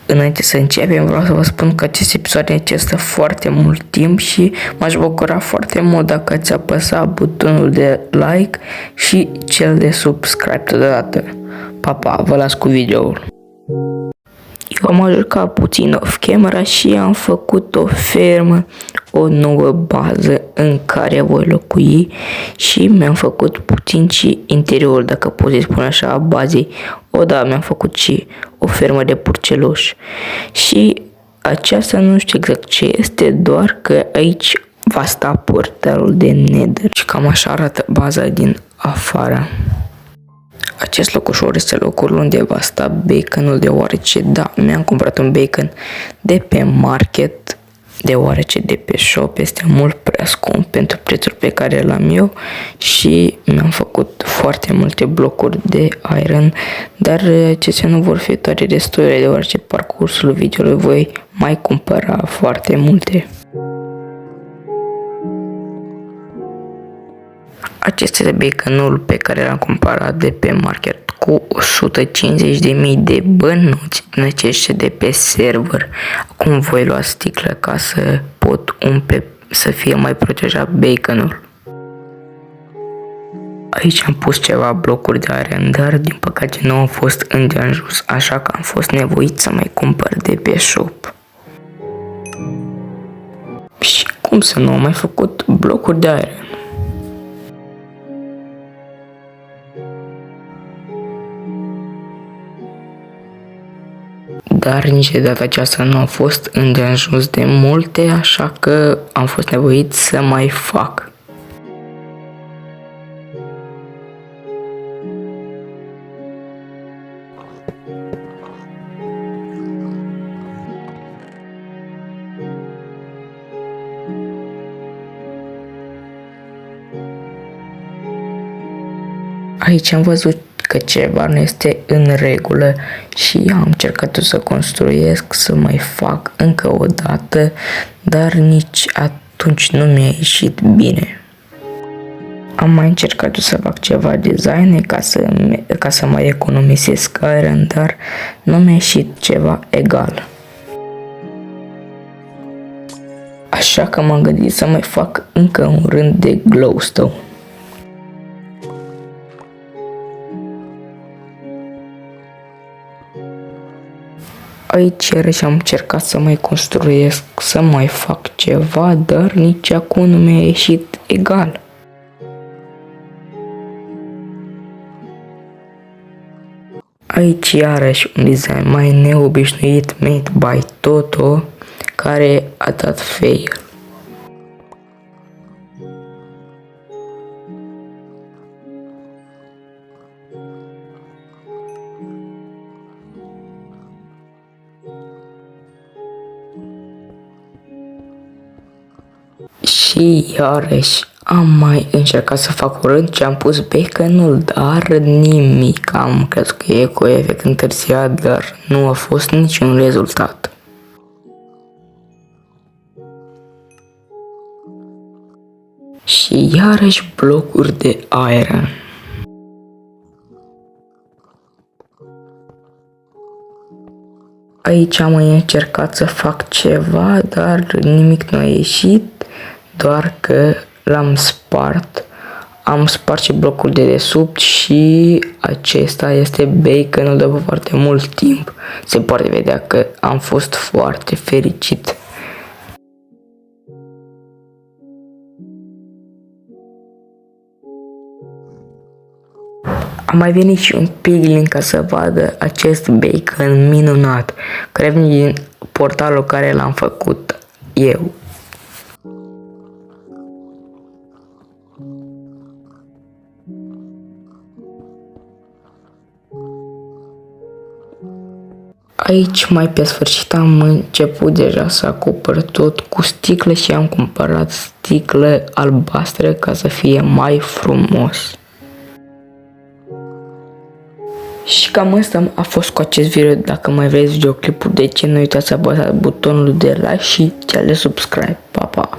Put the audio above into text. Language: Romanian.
Înainte să începem, vreau să vă spun că acest episod necesită foarte mult timp și m-aș bucura foarte mult dacă ați apăsa butonul de like și cel de subscribe totodată. Pa, vă las cu videoul. Eu am jucat puțin off-camera și am făcut o fermă, o nouă bază în care voi locui și mi-am făcut puțin și interiorul, dacă pot să spun așa, a bazei. Da, mi-am făcut și o fermă de purceluși și aceasta nu știu exact ce este, doar că aici va sta portalul de Nether și cam așa arată baza din afară. Acest locușor este locul unde va sta baconul, deoarece, da, mi-am cumpărat un bacon de pe market, deoarece de pe shop este mult prea scump pentru prețul pe care l-am eu și mi-am făcut foarte multe blocuri de iron, dar acestea nu vor fi toate destule, deoarece parcursul videoului voi mai cumpăra foarte multe. Acesta este baconul pe care l-am cumpărat de pe market cu 150.000 de bănuți năcește de pe server. Acum voi lua sticlă ca să pot umple, să fie mai protejat baconul. Aici am pus ceva blocuri de iron, dar din păcate nu au fost îndeajuns, așa că am fost nevoit să mai cumpăr de pe shop. Și cum să nu am mai făcut blocuri de iron? Dar nici de data aceasta nu au fost îndeajuns de multe, așa că am fost nevoit să mai fac. Aici am văzut că ceva nu este în regulă și am încercat să construiesc, să mai fac încă o dată, dar nici atunci nu mi-a ieșit bine. Am mai încercat să fac ceva design ca să mai economisesc iron, dar nu mi-a ieșit ceva egal. Așa că m-am gândit să mai fac încă un rând de glowstone. Aici iarăși am încercat să mai construiesc, să mai fac ceva, dar nici acum nu mi-a ieșit egal. Aici iarăși un design mai neobișnuit made by Toto, care a dat fail. Și iarăși am mai încercat să fac un rând și am pus baconul, dar nimic. Am crezut că e cu efect întârziat, dar nu a fost niciun rezultat. Și iarăși blocuri de iron. Aici am mai încercat să fac ceva, dar nimic nu a ieșit, doar că l-am spart. Am spart și blocul de desubt și acesta este baconul după foarte mult timp. Se poate vedea că am fost foarte fericit. A mai venit și un piglin ca să vadă acest bacon minunat, care vine din portalul care l-am făcut eu. Aici mai pe sfârșit am început deja să acopăr tot cu sticlă și am cumpărat sticlă albastră ca să fie mai frumos. Și cam asta a fost cu acest video. Dacă mai vreți videoclipuri, de ce nu uitați să apăsați butonul de like și cel de subscribe. Pa!